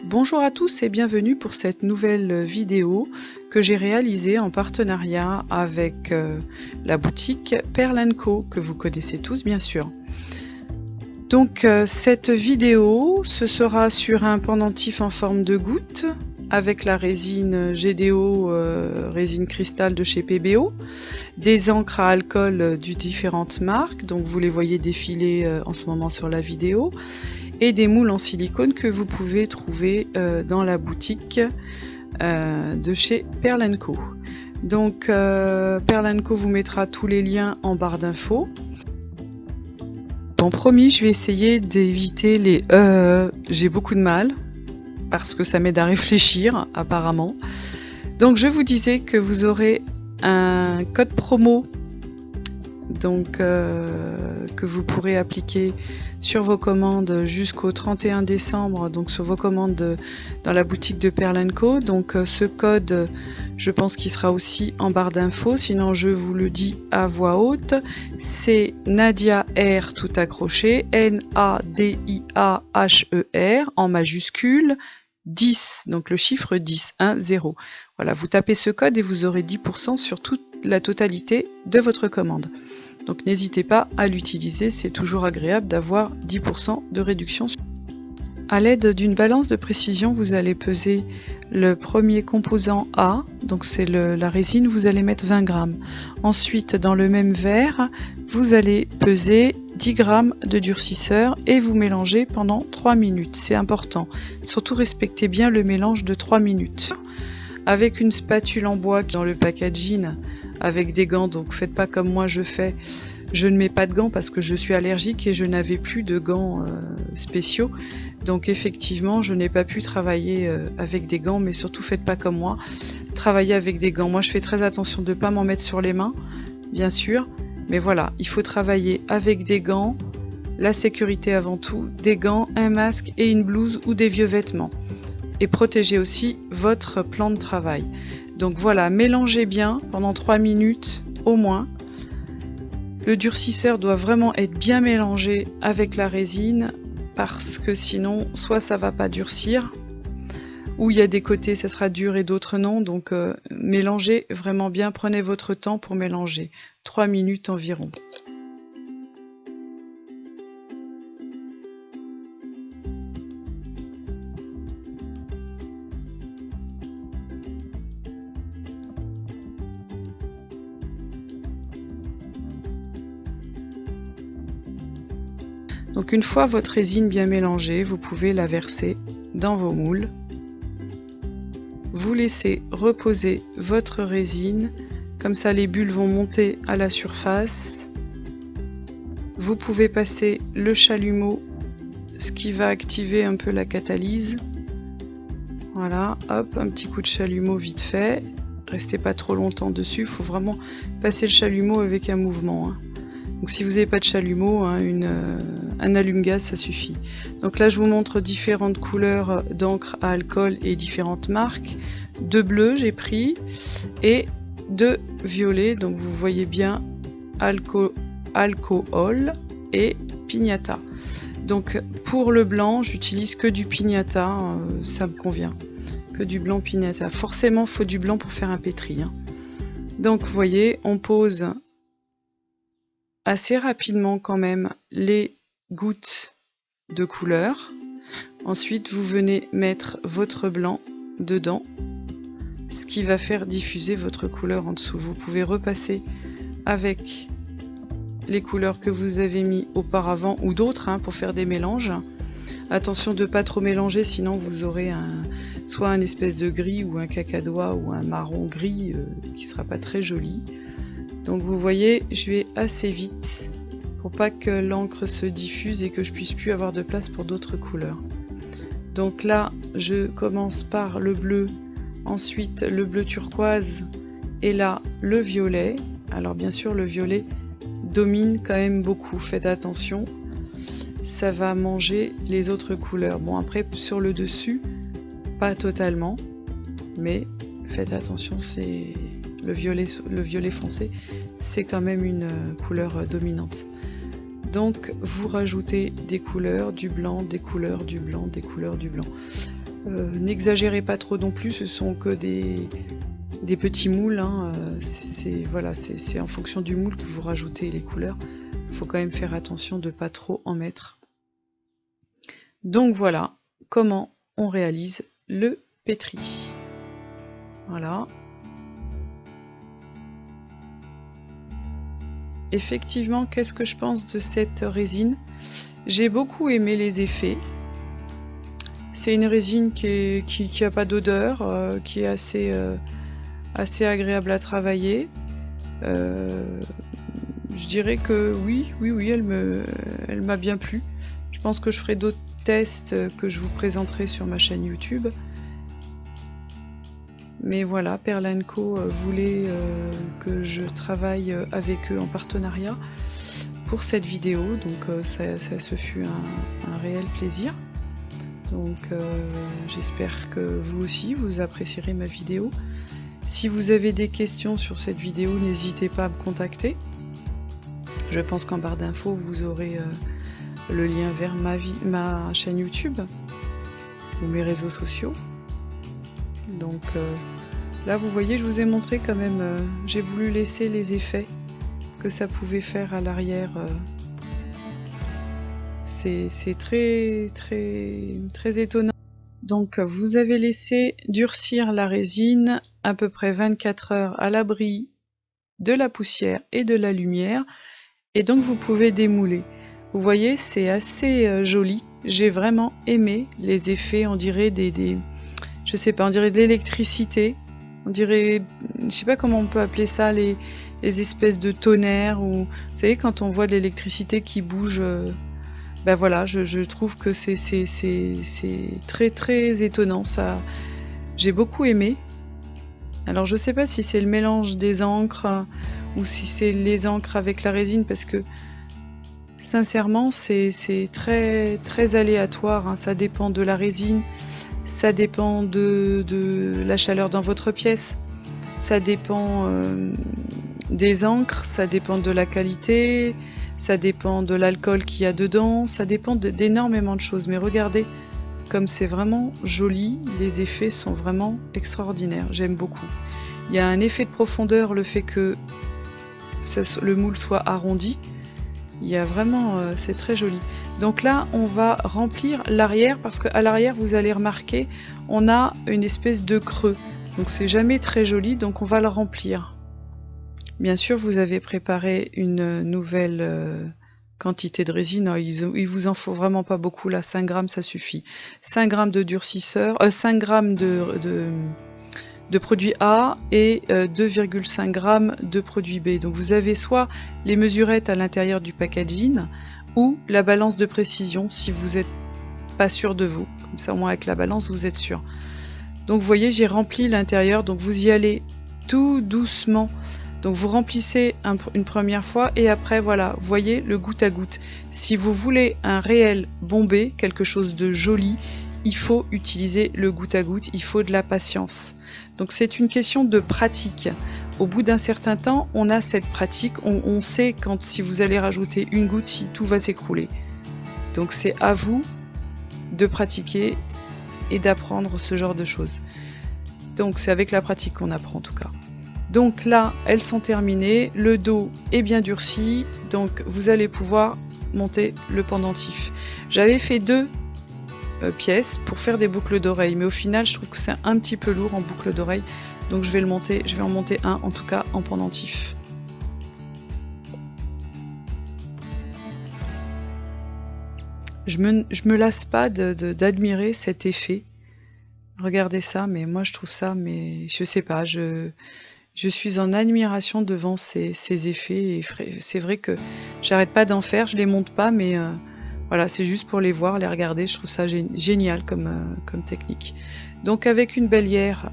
Bonjour à tous et bienvenue pour cette nouvelle vidéo que j'ai réalisée en partenariat avec la boutique Pearl & Co que vous connaissez tous bien sûr. Donc cette vidéo, ce sera sur un pendentif en forme de goutte avec la résine GDO, résine cristal de chez PBO, des encres à alcool de différentes marques, donc vous les voyez défiler en ce moment sur la vidéo, et des moules en silicone que vous pouvez trouver dans la boutique de chez Pearl & Co. Donc Pearl & Co vous mettra tous les liens en barre d'infos. Bon, promis, je vais essayer d'éviter les j'ai beaucoup de mal parce que ça m'aide à réfléchir apparemment. Donc je vous disais que vous aurez un code promo donc que vous pourrez appliquer sur vos commandes jusqu'au 31 décembre, donc sur vos commandes dans la boutique de Pearl & Co. Donc ce code, je pense qu'il sera aussi en barre d'infos, sinon je vous le dis à voix haute, c'est Nadia R tout accroché, N-A-D-I-A-H-E-R en majuscule, 10, donc le chiffre 10, 1, 0. Voilà, vous tapez ce code et vous aurez 10% sur toute la totalité de votre commande. Donc n'hésitez pas à l'utiliser, c'est toujours agréable d'avoir 10% de réduction. À l'aide d'une balance de précision, vous allez peser le premier composant A, donc c'est la résine, vous allez mettre 20 grammes. Ensuite, dans le même verre, vous allez peser 10 grammes de durcisseur et vous mélangez pendant 3 minutes. C'est important, surtout respectez bien le mélange de 3 minutes. Avec une spatule en bois dans le packaging, avec des gants, donc faites pas comme moi je fais, je ne mets pas de gants parce que je suis allergique et je n'avais plus de gants spéciaux, donc effectivement je n'ai pas pu travailler avec des gants, mais surtout faites pas comme moi, travaillez avec des gants. Moi je fais très attention de ne pas m'en mettre sur les mains, bien sûr, mais voilà, il faut travailler avec des gants, la sécurité avant tout, des gants, un masque et une blouse ou des vieux vêtements, et protégez aussi votre plan de travail. Donc voilà, mélangez bien pendant 3 minutes au moins. Le durcisseur doit vraiment être bien mélangé avec la résine parce que sinon soit ça va pas durcir ou il y a des côtés ça sera dur et d'autres non. Donc mélangez vraiment bien, prenez votre temps pour mélanger, 3 minutes environ. Donc une fois votre résine bien mélangée, vous pouvez la verser dans vos moules. Vous laissez reposer votre résine, comme ça les bulles vont monter à la surface. Vous pouvez passer le chalumeau, ce qui va activer un peu la catalyse. Voilà, hop, un petit coup de chalumeau vite fait. Restez pas trop longtemps dessus, il faut vraiment passer le chalumeau avec un mouvement. Donc si vous n'avez pas de chalumeau, un allume-gaz ça suffit. Donc là je vous montre différentes couleurs d'encre à alcool et différentes marques. De bleu j'ai pris et de violet, donc vous voyez bien alcool et pignata. Donc pour le blanc j'utilise que du pignata, ça me convient. Que du blanc pignata. Forcément il faut du blanc pour faire un pétri. Donc vous voyez, on pose assez rapidement quand même les gouttes de couleur. Ensuite vous venez mettre votre blanc dedans, ce qui va faire diffuser votre couleur en dessous. Vous pouvez repasser avec les couleurs que vous avez mis auparavant ou d'autres pour faire des mélanges. Attention de ne pas trop mélanger, sinon vous aurez soit un espèce de gris ou un cacadois ou un marron gris qui sera pas très joli. Donc vous voyez, je vais assez vite pour pas que l'encre se diffuse et que je puisse plus avoir de place pour d'autres couleurs. Donc là, je commence par le bleu, ensuite le bleu turquoise et là le violet. Alors bien sûr le violet domine quand même beaucoup, faites attention, ça va manger les autres couleurs. Bon après sur le dessus, pas totalement, mais faites attention, c'est le violet foncé, c'est quand même une couleur dominante. Donc vous rajoutez des couleurs, du blanc, des couleurs, du blanc, des couleurs, du blanc. N'exagérez pas trop non plus, ce sont que des petits moules, hein. Voilà, c'est en fonction du moule que vous rajoutez les couleurs. Il faut quand même faire attention de ne pas trop en mettre. Donc voilà comment on réalise le pétri. Voilà. Effectivement, qu'est-ce que je pense de cette résine? J'ai beaucoup aimé les effets. C'est une résine qui a pas d'odeur, qui est assez agréable à travailler. Je dirais que oui, elle m'a bien plu. Je pense que je ferai d'autres tests que je vous présenterai sur ma chaîne YouTube. Mais voilà, Perla & Co voulait que je travaille avec eux en partenariat pour cette vidéo, donc ça se fut un réel plaisir. Donc j'espère que vous aussi vous apprécierez ma vidéo. Si vous avez des questions sur cette vidéo, n'hésitez pas à me contacter. Je pense qu'en barre d'infos vous aurez le lien vers ma chaîne YouTube ou mes réseaux sociaux. Donc là vous voyez, je vous ai montré quand même, j'ai voulu laisser les effets que ça pouvait faire à l'arrière. C'est très étonnant. Donc vous avez laissé durcir la résine à peu près 24 heures à l'abri de la poussière et de la lumière, et donc vous pouvez démouler. Vous voyez, c'est assez joli. J'ai vraiment aimé les effets, on dirait je sais pas, on dirait de l'électricité, on dirait, je sais pas comment on peut appeler ça, les espèces de tonnerres, ou vous savez quand on voit de l'électricité qui bouge. Ben voilà, je trouve que c'est très étonnant, ça. J'ai beaucoup aimé. Alors je sais pas si c'est le mélange des encres ou si c'est les encres avec la résine, parce que sincèrement c'est très aléatoire, hein. Ça dépend de la résine, ça dépend de la chaleur dans votre pièce, ça dépend des encres, ça dépend de la qualité, ça dépend de l'alcool qu'il y a dedans, ça dépend d'énormément de choses. Mais regardez comme c'est vraiment joli, les effets sont vraiment extraordinaires, j'aime beaucoup. Il y a un effet de profondeur, le fait que le moule soit arrondi, il y a vraiment, c'est très joli. Donc là on va remplir l'arrière, parce qu'à l'arrière vous allez remarquer, on a une espèce de creux, donc c'est jamais très joli, donc on va le remplir. Bien sûr, vous avez préparé une nouvelle quantité de résine. Il vous en faut vraiment pas beaucoup, là, 5 grammes ça suffit. 5 grammes de durcisseur, 5 grammes de produit A et 2,5 grammes de produit B. Donc vous avez soit les mesurettes à l'intérieur du packaging ou la balance de précision si vous n'êtes pas sûr de vous. Comme ça, au moins avec la balance, vous êtes sûr. Donc vous voyez, j'ai rempli l'intérieur. Donc vous y allez tout doucement. Donc vous remplissez une première fois et après voilà, vous voyez le goutte à goutte. Si vous voulez un réel bombé, quelque chose de joli, il faut utiliser le goutte à goutte, il faut de la patience. Donc c'est une question de pratique. Au bout d'un certain temps, on a cette pratique, on sait quand si vous allez rajouter une goutte, si tout va s'écrouler. Donc c'est à vous de pratiquer et d'apprendre ce genre de choses. Donc c'est avec la pratique qu'on apprend en tout cas. Donc là, elles sont terminées, le dos est bien durci, donc vous allez pouvoir monter le pendentif. J'avais fait 2 pièces pour faire des boucles d'oreilles, mais au final je trouve que c'est un petit peu lourd en boucle d'oreille, donc je vais en monter un en tout cas en pendentif. Je me lasse pas d'admirer cet effet. Regardez ça, mais moi je trouve ça, mais je sais pas, je suis en admiration devant ces effets, et c'est vrai que j'arrête pas d'en faire, je les monte pas, mais voilà, c'est juste pour les voir, les regarder, je trouve ça génial comme technique. Donc avec une bélière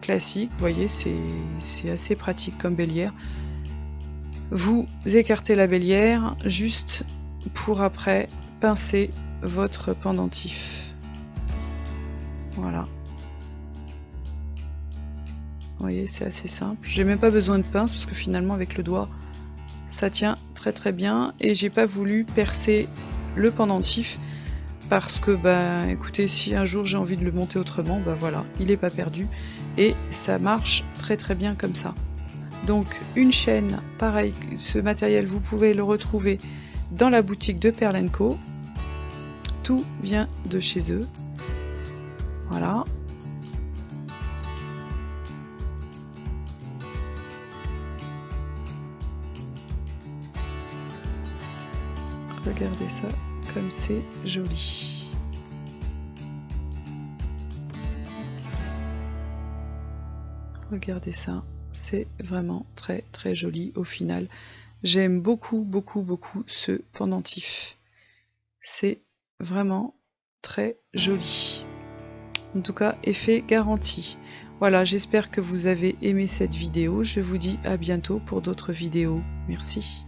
classique, vous voyez, c'est assez pratique comme bélière. Vous écartez la bélière juste pour après pincer votre pendentif. Voilà. Vous voyez, c'est assez simple. J'ai même pas besoin de pince parce que finalement avec le doigt ça tient très bien, et j'ai pas voulu percer le pendentif parce que bah écoutez, si un jour j'ai envie de le monter autrement, bah voilà, il n'est pas perdu et ça marche très très bien comme ça. Donc une chaîne, pareil, ce matériel vous pouvez le retrouver dans la boutique de Pearl & Co. Tout vient de chez eux. Voilà. Regardez ça, comme c'est joli. Regardez ça, c'est vraiment très très joli au final. J'aime beaucoup beaucoup beaucoup ce pendentif. C'est vraiment très joli. En tout cas, effet garanti. Voilà, j'espère que vous avez aimé cette vidéo. Je vous dis à bientôt pour d'autres vidéos. Merci.